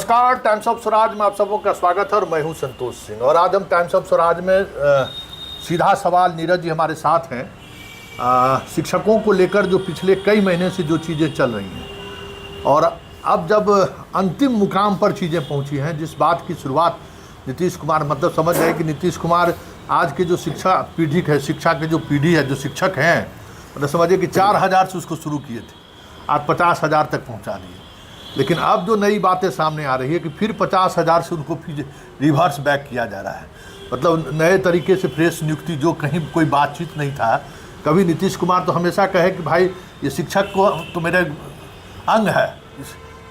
नमस्कार, times of Swaraj में आप सबों का स्वागत है और मैं हूं संतोष सिंह। और आज हम टाइम्स ऑफ स्वराज में सीधा सवाल नीरज जी हमारे साथ हैं। शिक्षकों को लेकर जो पिछले कई महीने से जो चीज़ें चल रही हैं और अब जब अंतिम मुकाम पर चीज़ें पहुंची हैं, जिस बात की शुरुआत नीतीश कुमार मतलब समझ रहे कि नीतीश कुमार आज के जो शिक्षा पीढ़ी है, शिक्षा के जो पीढ़ी है, जो शिक्षक हैं, मतलब समझिए कि 4000 से उसको शुरू किए थे, आज 50,000 तक पहुँचा दिए। लेकिन अब जो नई बातें सामने आ रही है कि फिर 50,000 से उनको फिर रिवर्स बैक किया जा रहा है। मतलब नए तरीके से फ्रेश नियुक्ति, जो कहीं कोई बातचीत नहीं था। कभी नीतीश कुमार तो हमेशा कहे कि भाई ये शिक्षक को तो मेरे अंग है।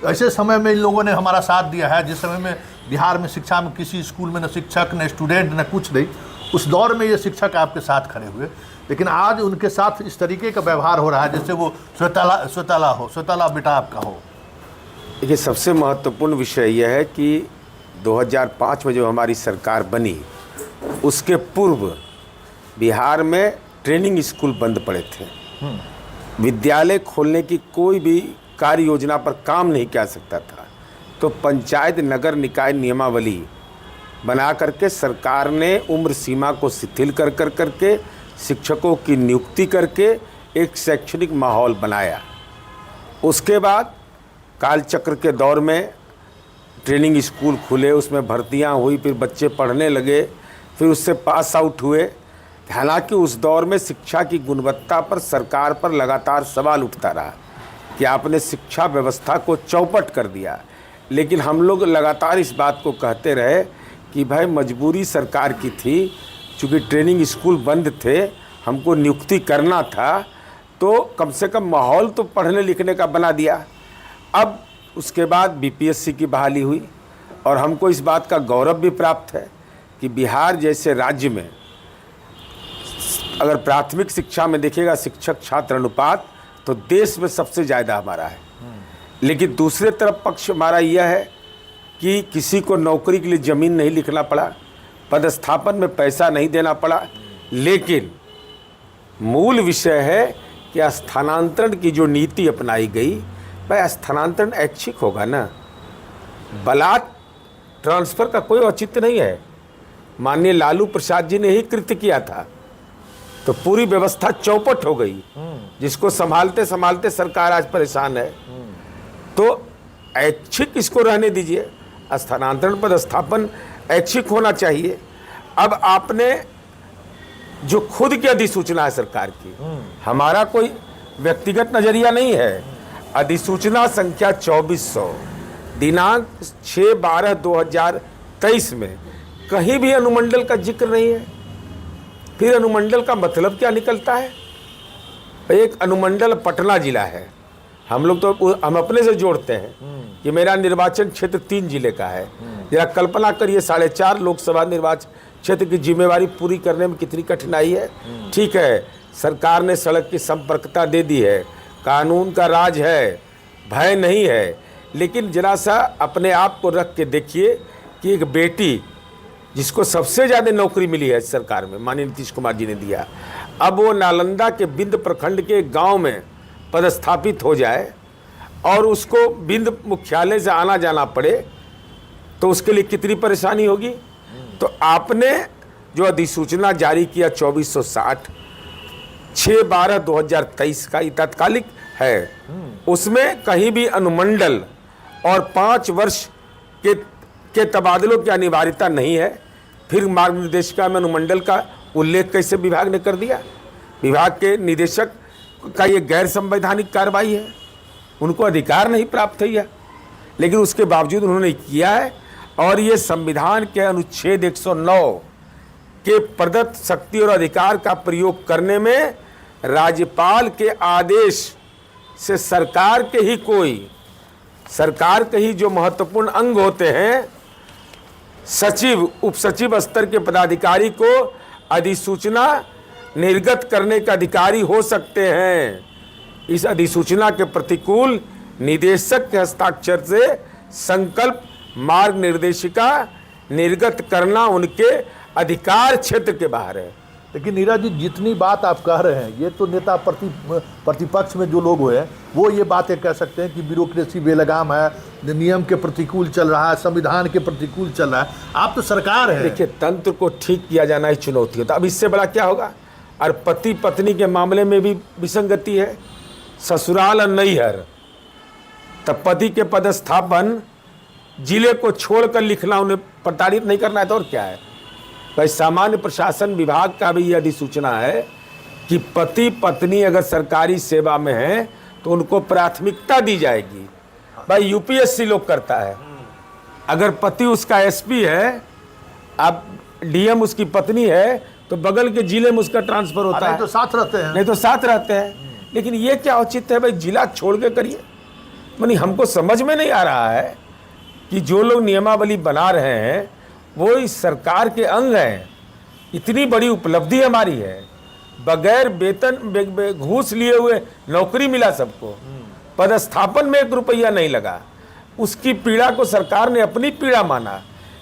ऐसे समय में इन लोगों ने हमारा साथ दिया है जिस समय में बिहार में शिक्षा में किसी स्कूल में न शिक्षक न स्टूडेंट न कुछ नहीं, उस दौर में ये शिक्षक आपके साथ खड़े हुए। लेकिन आज उनके साथ इस तरीके का व्यवहार हो रहा है जैसे वो स्वतला बेटा आपका हो। देखिए, सबसे महत्वपूर्ण विषय यह है कि 2005 में जो हमारी सरकार बनी उसके पूर्व बिहार में ट्रेनिंग स्कूल बंद पड़े थे। विद्यालय खोलने की कोई भी कार्य योजना पर काम नहीं किया सकता था। तो पंचायत नगर निकाय नियमावली बना करके सरकार ने उम्र सीमा को शिथिल कर करके शिक्षकों की नियुक्ति करके एक शैक्षणिक माहौल बनाया। उसके बाद कालचक्र के दौर में ट्रेनिंग स्कूल खुले, उसमें भर्तियां हुई, फिर बच्चे पढ़ने लगे, फिर उससे पास आउट हुए। हालांकि उस दौर में शिक्षा की गुणवत्ता पर सरकार पर लगातार सवाल उठता रहा कि आपने शिक्षा व्यवस्था को चौपट कर दिया। लेकिन हम लोग लगातार इस बात को कहते रहे कि भाई मजबूरी सरकार की थी, चूँकि ट्रेनिंग स्कूल बंद थे, हमको नियुक्ति करना था, तो कम से कम माहौल तो पढ़ने लिखने का बना दिया। अब उसके बाद बीपीएससी की बहाली हुई और हमको इस बात का गौरव भी प्राप्त है कि बिहार जैसे राज्य में अगर प्राथमिक शिक्षा में देखिएगा शिक्षक छात्र अनुपात तो देश में सबसे ज़्यादा हमारा है। लेकिन दूसरे तरफ पक्ष हमारा यह है कि किसी को नौकरी के लिए ज़मीन नहीं लिखना पड़ा, पदस्थापन में पैसा नहीं देना पड़ा। लेकिन मूल विषय है कि स्थानांतरण की जो नीति अपनाई गई, भाई स्थानांतरण ऐच्छिक होगा ना, बलात् ट्रांसफ़र का कोई औचित्य नहीं है। माननीय लालू प्रसाद जी ने ही कृत्य किया था, तो पूरी व्यवस्था चौपट हो गई, जिसको संभालते संभालते सरकार आज परेशान है। तो ऐच्छिक इसको रहने दीजिए, स्थानांतरण पदस्थापन ऐच्छिक होना चाहिए। अब आपने जो खुद की अधिसूचना है सरकार की, हमारा कोई व्यक्तिगत नज़रिया नहीं है, अधिसूचना संख्या 2400 दिनांक 6/12/2023 में कहीं भी अनुमंडल का जिक्र नहीं है। फिर अनुमंडल का मतलब क्या निकलता है? एक अनुमंडल पटना जिला है। हम लोग तो हम अपने से जोड़ते हैं कि मेरा निर्वाचन क्षेत्र 3 जिले का है। जरा कल्पना करिए 4.5 लोकसभा निर्वाचन क्षेत्र की जिम्मेवारी पूरी करने में कितनी कठिनाई है। ठीक है, सरकार ने सड़क की संपर्कता दे दी है, कानून का राज है, भय नहीं है, लेकिन जरा सा अपने आप को रख के देखिए कि एक बेटी जिसको सबसे ज़्यादा नौकरी मिली है सरकार में, माननीय नीतीश कुमार जी ने दिया, अब वो नालंदा के बिंद प्रखंड के गांव में पदस्थापित हो जाए और उसको बिंद मुख्यालय से आना जाना पड़े, तो उसके लिए कितनी परेशानी होगी। तो आपने जो अधिसूचना जारी किया 2460 6/12/2023 का, ये तात्कालिक है, उसमें कहीं भी अनुमंडल और 5 वर्ष के तबादलों की अनिवार्यता नहीं है। फिर मार्गनिर्देशिका में अनुमंडल का उल्लेख कैसे विभाग ने कर दिया? विभाग के निदेशक का ये गैर संवैधानिक कार्रवाई है, उनको अधिकार नहीं प्राप्त है, लेकिन उसके बावजूद उन्होंने किया है। और ये संविधान के अनुच्छेद 109 के प्रदत्त शक्ति और अधिकार का प्रयोग करने में राज्यपाल के आदेश से सरकार के ही जो महत्वपूर्ण अंग होते हैं, सचिव उप सचिव स्तर के पदाधिकारी को अधिसूचना निर्गत करने का अधिकारी हो सकते हैं। इस अधिसूचना के प्रतिकूल निदेशक के हस्ताक्षर से संकल्प मार्ग निर्देशिका निर्गत करना उनके अधिकार क्षेत्र के बाहर है। लेकिन नीरज जी, जितनी बात आप कह रहे हैं, ये तो नेता प्रतिपक्ष में जो लोग हुए हैं वो ये बातें कह सकते हैं कि ब्यूरोक्रेसी बेलगाम है, नियम के प्रतिकूल चल रहा है, संविधान के प्रतिकूल चल रहा है। आप तो सरकार है। देखिए, तंत्र को ठीक किया जाना ही चुनौती है, तो अब इससे बड़ा क्या होगा। और पति पत्नी के मामले में भी विसंगति है, ससुराल और नैहर। तब पति के पदस्थापन जिले को छोड़कर लिखना, उन्हें प्रताड़ित नहीं करना है तो और क्या है। भाई, सामान्य प्रशासन विभाग का भी यह अधिसूचना है कि पति पत्नी अगर सरकारी सेवा में है तो उनको प्राथमिकता दी जाएगी। भाई, यूपीएससी लोग करता है, अगर पति उसका एसपी है, अब डीएम उसकी पत्नी है, तो बगल के जिले में उसका ट्रांसफर होता है, तो साथ रहते हैं, नहीं तो साथ रहते हैं। लेकिन ये क्या औचित्य है भाई, जिला छोड़ के करिए। मानी हमको समझ में नहीं आ रहा है कि जो लोग नियमावली बना रहे हैं वो इस सरकार के अंग हैं। इतनी बड़ी उपलब्धि हमारी है, बगैर वेतन घूस लिए हुए नौकरी मिला सबको, पदस्थापन में 1 रुपया नहीं लगा। उसकी पीड़ा को सरकार ने अपनी पीड़ा माना,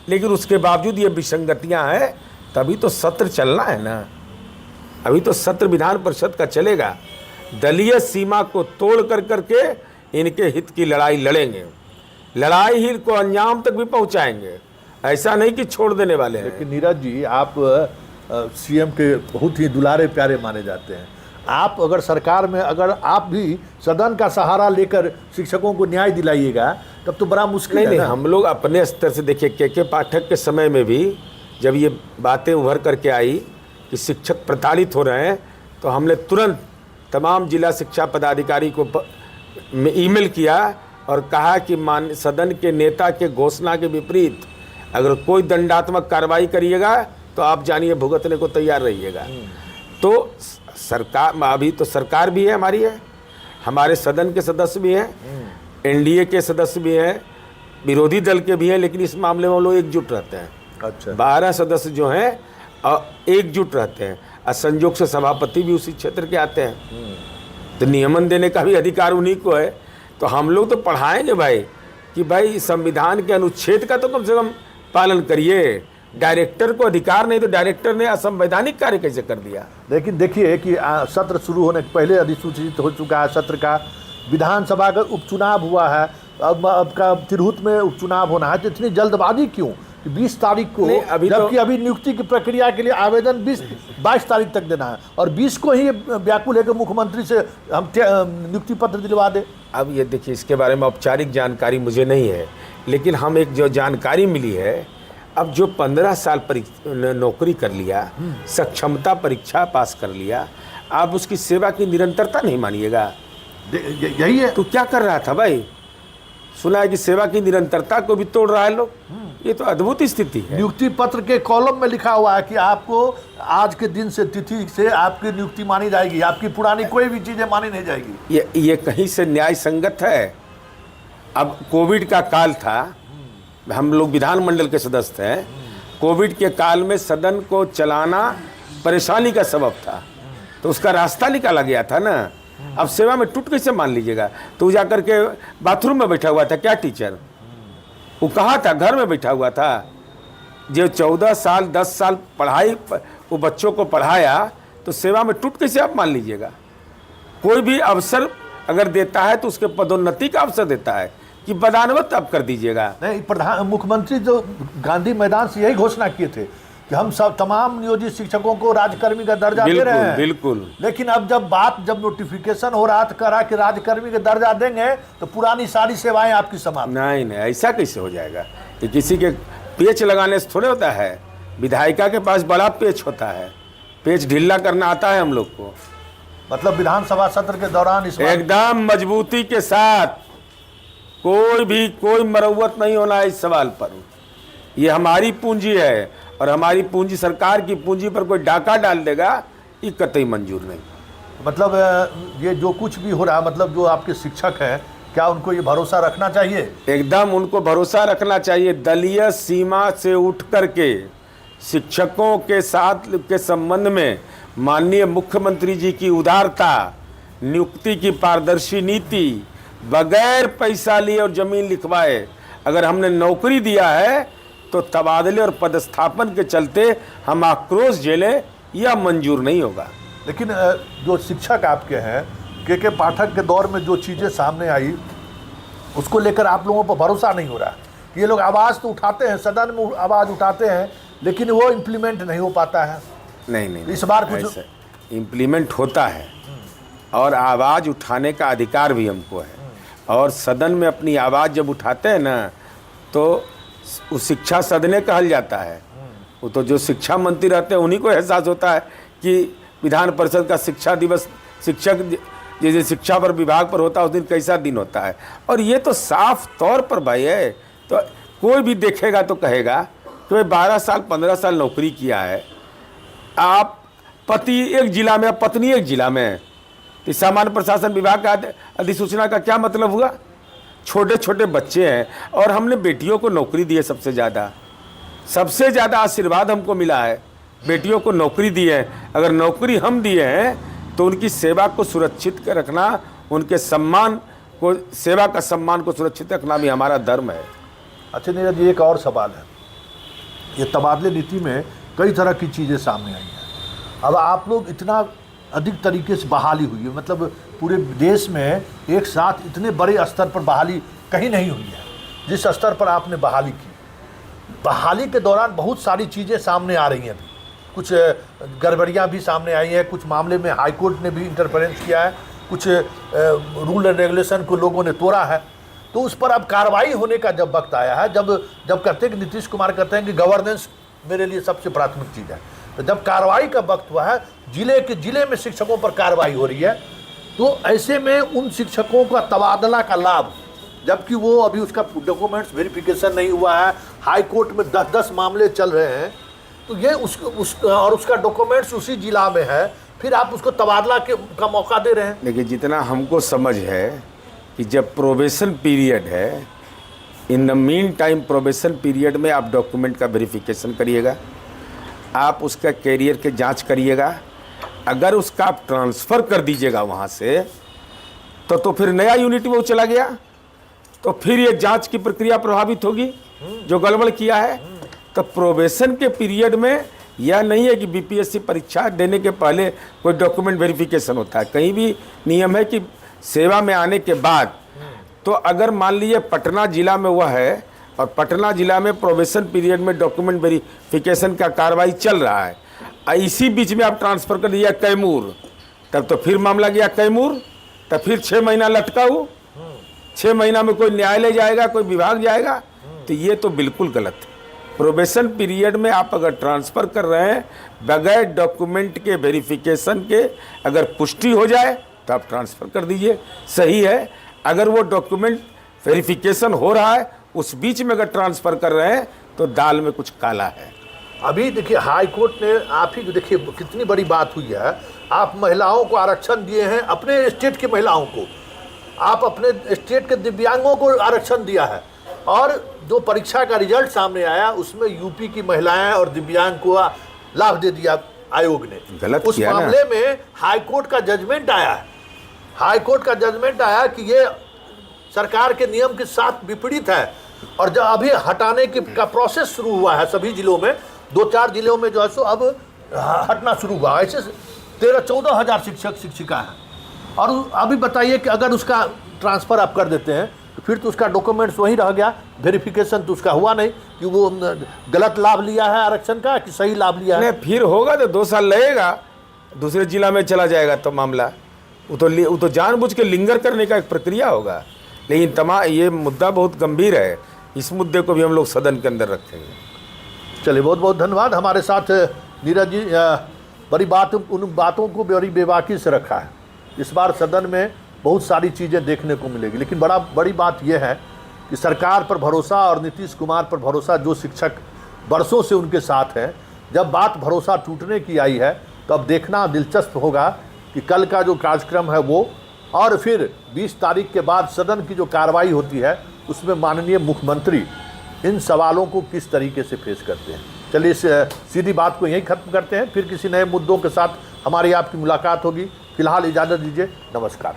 लेकिन उसके बावजूद ये विसंगतियां हैं। तभी तो सत्र चलना है ना, अभी तो सत्र विधान परिषद का चलेगा। दलीय सीमा को तोड़ कर करके इनके हित की लड़ाई लड़ेंगे, लड़ाई ही को अंजाम तक भी पहुंचाएंगे, ऐसा नहीं कि छोड़ देने वाले हैं। लेकिन नीरज जी, आप सीएम के बहुत ही दुलारे प्यारे माने जाते हैं। आप अगर सरकार में, अगर आप भी सदन का सहारा लेकर शिक्षकों को न्याय दिलाइएगा तब तो बड़ा मुश्किल है। नहीं, हम लोग अपने स्तर से देखिए, के पाठक के समय में भी जब ये बातें उभर करके आई कि शिक्षक प्रताड़ित हो रहे हैं, तो हमने तुरंत तमाम जिला शिक्षा पदाधिकारी को ईमेल किया और कहा कि सदन के नेता के घोषणा के विपरीत अगर कोई दंडात्मक कार्रवाई करिएगा तो आप जानिए भुगतने को तैयार रहिएगा। तो सरकार, अभी तो सरकार भी है हमारी है, हमारे सदन के सदस्य भी हैं, एनडीए के सदस्य भी हैं, विरोधी दल के भी हैं, लेकिन इस मामले में लोग एकजुट रहते हैं। अच्छा, 12 सदस्य जो हैं एकजुट रहते हैं, और संयोग से सभापति भी उसी क्षेत्र के आते हैं, तो नियमन देने का भी अधिकार उन्हीं को है। तो हम लोग तो पढ़ाएंगे भाई कि भाई संविधान के अनुच्छेद का तो कम से कम पालन करिए। डायरेक्टर को अधिकार नहीं, तो डायरेक्टर ने असंवैधानिक कार्य कैसे कर दिया। लेकिन देखिए कि सत्र शुरू होने के पहले अधिसूचित हो चुका है सत्र का, विधानसभा का उपचुनाव हुआ है, अब का तिरहुत में उपचुनाव होना है, तो इतनी जल्दबाजी क्यों कि 20 तारीख को, जबकि अभी नियुक्ति की प्रक्रिया के लिए आवेदन 22 तारीख तक देना है, और 20 को ही व्याकुल है कि मुख्यमंत्री से हम नियुक्ति पत्र दिलवा दें। अब ये देखिए, इसके बारे में औपचारिक जानकारी मुझे नहीं है, लेकिन हम एक जो जानकारी मिली है, अब जो 15 साल नौकरी कर लिया, सक्षमता परीक्षा पास कर लिया, आप उसकी सेवा की निरंतरता नहीं मानिएगा। यही है तो क्या कर रहा था भाई, सुना है कि सेवा की निरंतरता को भी तोड़ रहा है लोग। ये तो अद्भुत स्थिति है। नियुक्ति पत्र के कॉलम में लिखा हुआ है कि आपको आज के दिन से, तिथि से आपकी नियुक्ति मानी जाएगी, आपकी पुरानी कोई भी चीजें मानी नहीं जाएगी। ये कहीं से न्याय संगत है। अब कोविड का काल था, हम लोग विधानमंडल के सदस्य हैं, कोविड के काल में सदन को चलाना परेशानी का सबब था, तो उसका रास्ता निकाला गया था ना। अब सेवा में टूट कैसे मान लीजिएगा। तो जाकर के बाथरूम में बैठा हुआ था क्या टीचर, वो कहाँ था, घर में बैठा हुआ था। जो 14 साल 10 साल पढ़ाई वो बच्चों को पढ़ाया, तो सेवा में टूट कैसे आप मान लीजिएगा। कोई भी अवसर अगर देता है तो उसके पदोन्नति का अवसर देता है कि पदान्नत आप कर दीजिएगा। नहीं, मुख्यमंत्री जो गांधी मैदान से यही घोषणा किए थे कि हम सब तमाम नियोजित शिक्षकों को राजकर्मी का दर्जा दे रहे हैं। बिल्कुल। लेकिन अब जब नोटिफिकेशन हो रहा, तो कह रहा कि राजकर्मी का दर्जा देंगे तो पुरानी सारी सेवाएं आपकी समाप्त। नहीं, ऐसा कैसे हो जाएगा। कि किसी के पेच लगाने से थोड़े होता है, विधायिका के पास बड़ा पेच होता है, पेच ढीला करना आता है हम लोग को। मतलब विधानसभा सत्र के दौरान एकदम मजबूती के साथ, कोई मरम्मत नहीं होना है इस सवाल पर। ये हमारी पूंजी है, और हमारी पूंजी, सरकार की पूंजी पर कोई डाका डाल देगा, ये कतई मंजूर नहीं। मतलब ये जो कुछ भी हो रहा, मतलब जो आपके शिक्षक हैं, क्या उनको ये भरोसा रखना चाहिए? एकदम उनको भरोसा रखना चाहिए। दलीय सीमा से उठ करके शिक्षकों के साथ के संबंध में माननीय मुख्यमंत्री जी की उदारता, नियुक्ति की पारदर्शी नीति, बगैर पैसा लिए और जमीन लिखवाए अगर हमने नौकरी दिया है, तो तबादले और पदस्थापन के चलते हम आक्रोश झेलें, यह मंजूर नहीं होगा। लेकिन जो शिक्षक आपके हैं, के पाठक के दौर में जो चीज़ें सामने आई उसको लेकर आप लोगों पर भरोसा नहीं हो रहा है। ये लोग आवाज़ तो उठाते हैं, सदन में आवाज़ उठाते हैं, लेकिन वो इम्प्लीमेंट नहीं हो पाता है। नहीं, इस बार कुछ इम्प्लीमेंट होता है और आवाज़ उठाने का अधिकार भी हमको है, और सदन में अपनी आवाज़ जब उठाते हैं ना तो उस शिक्षा सदने कहल जाता है। वो तो जो शिक्षा मंत्री रहते हैं उन्हीं को एहसास होता है कि विधान परिषद का शिक्षा दिवस शिक्षक जैसे शिक्षा पर विभाग पर होता है उस दिन कैसा दिन होता है। और ये तो साफ तौर पर भाई है, तो कोई भी देखेगा तो कहेगा कि भाई 12 साल 15 साल नौकरी किया है, आप पति एक जिला में पत्नी एक जिला में, तो सामान्य प्रशासन विभाग का अधिसूचना का क्या मतलब हुआ? छोटे छोटे बच्चे हैं और हमने बेटियों को नौकरी दी है। सबसे ज़्यादा आशीर्वाद हमको मिला है, बेटियों को नौकरी दी है। अगर नौकरी हम दिए हैं तो उनकी सेवा को सुरक्षित कर रखना, उनके सम्मान को, सेवा का सम्मान को सुरक्षित रखना भी हमारा धर्म है। अच्छा नीरज जी, एक और सवाल है। ये तबादले नीति में कई तरह की चीज़ें सामने आई हैं। अब आप लोग इतना अधिक तरीके से बहाली हुई है, मतलब पूरे देश में एक साथ इतने बड़े स्तर पर बहाली कहीं नहीं हुई है जिस स्तर पर आपने बहाली की। बहाली के दौरान बहुत सारी चीज़ें सामने आ रही हैं, अभी कुछ गड़बड़ियाँ भी सामने आई हैं, कुछ मामले में हाई कोर्ट ने भी इंटरफेरेंस किया है, कुछ रूल एंड रेगुलेशन को लोगों ने तोड़ा है। तो उस पर अब कार्रवाई होने का जब वक्त आया है, जब कहते हैं कि नीतीश कुमार कहते हैं कि गवर्नेंस मेरे लिए सबसे प्राथमिक चीज़ है, तो जब कार्रवाई का वक्त हुआ है, जिले में शिक्षकों पर कार्रवाई हो रही है, तो ऐसे में उन शिक्षकों का तबादला का लाभ, जबकि वो अभी उसका डॉक्यूमेंट्स वेरिफिकेशन नहीं हुआ है, हाई कोर्ट में 10-10 मामले चल रहे हैं, तो ये उसका डॉक्यूमेंट्स उसी जिला में है, फिर आप उसको तबादला का मौका दे रहे हैं। देखिए, जितना हमको समझ है कि जब प्रोबेशन पीरियड है, in the mean time probation period में आप डॉक्यूमेंट का वेरिफिकेशन करिएगा, आप उसका कैरियर के जांच करिएगा। अगर उसका आप ट्रांसफ़र कर दीजिएगा वहाँ से, तो फिर नया यूनिट में वो चला गया, तो फिर ये जांच की प्रक्रिया प्रभावित होगी जो गड़बड़ किया है। तो प्रोबेशन के पीरियड में यह नहीं है कि बीपीएससी परीक्षा देने के पहले कोई डॉक्यूमेंट वेरिफिकेशन होता है। कहीं भी नियम है कि सेवा में आने के बाद, तो अगर मान लीजिए पटना जिला में वह है और पटना जिला में प्रोबेशन पीरियड में डॉक्यूमेंट वेरिफिकेशन का कार्रवाई चल रहा है, इसी बीच में आप ट्रांसफ़र कर दिया कैमूर, तब तो फिर मामला गया कैमूर, तब फिर 6 महीना लटकाऊ, 6 महीना में कोई न्यायालय जाएगा, कोई विभाग जाएगा, तो ये तो बिल्कुल गलत है। प्रोबेशन पीरियड में आप अगर ट्रांसफ़र कर रहे हैं बगैर डॉक्यूमेंट के वेरिफिकेशन के, अगर पुष्टि हो जाए तो आप ट्रांसफ़र कर दीजिए, सही है। अगर वो डॉक्यूमेंट वेरिफिकेशन हो रहा है उस बीच में अगर ट्रांसफ़र कर रहे हैं तो दाल में कुछ काला है। अभी देखिए हाई कोर्ट ने, आप ही देखिए कितनी बड़ी बात हुई है, आप महिलाओं को आरक्षण दिए हैं, अपने स्टेट की महिलाओं को, आप अपने स्टेट के दिव्यांगों को आरक्षण दिया है, और जो परीक्षा का रिजल्ट सामने आया उसमें यूपी की महिलाएं और दिव्यांग को लाभ दे दिया आयोग ने। गलत उस किया मामले में हाई कोर्ट का जजमेंट आया है, हाई कोर्ट का जजमेंट आया कि ये सरकार के नियम के साथ विपरीत है, और जब अभी हटाने का प्रोसेस शुरू हुआ है सभी जिलों में, 2-4 जिलों में जो है सो अब हटना शुरू हुआ। ऐसे 13-14 हज़ार शिक्षक शिक्षिका हैं, और अभी बताइए कि अगर उसका ट्रांसफ़र आप कर देते हैं तो फिर तो उसका डॉक्यूमेंट्स वहीं रह गया, वेरिफिकेशन तो उसका हुआ नहीं कि वो गलत लाभ लिया है आरक्षण का कि सही लाभ लिया है। नहीं, फिर होगा तो 2 साल लगेगा, दूसरे जिला में चला जाएगा तो मामला, वो तो जानबूझ के लिंगर करने का एक प्रक्रिया होगा। लेकिन ये मुद्दा बहुत गंभीर है, इस मुद्दे को भी हम लोग सदन के अंदर रखेंगे। चलिए, बहुत बहुत धन्यवाद। हमारे साथ नीरज जी उन बातों को बड़ी बेबाकी से रखा है। इस बार सदन में बहुत सारी चीज़ें देखने को मिलेगी, लेकिन बड़ी बात यह है कि सरकार पर भरोसा और नीतीश कुमार पर भरोसा, जो शिक्षक बरसों से उनके साथ हैं, जब बात भरोसा टूटने की आई है तो अब देखना दिलचस्प होगा कि कल का जो कार्यक्रम है वो, और फिर 20 तारीख के बाद सदन की जो कार्रवाई होती है उसमें माननीय मुख्यमंत्री इन सवालों को किस तरीके से फेस करते हैं। चलिए, इस सीधी बात को यहीं ख़त्म करते हैं, फिर किसी नए मुद्दों के साथ हमारी आपकी मुलाकात होगी। फिलहाल इजाज़त दीजिए, नमस्कार।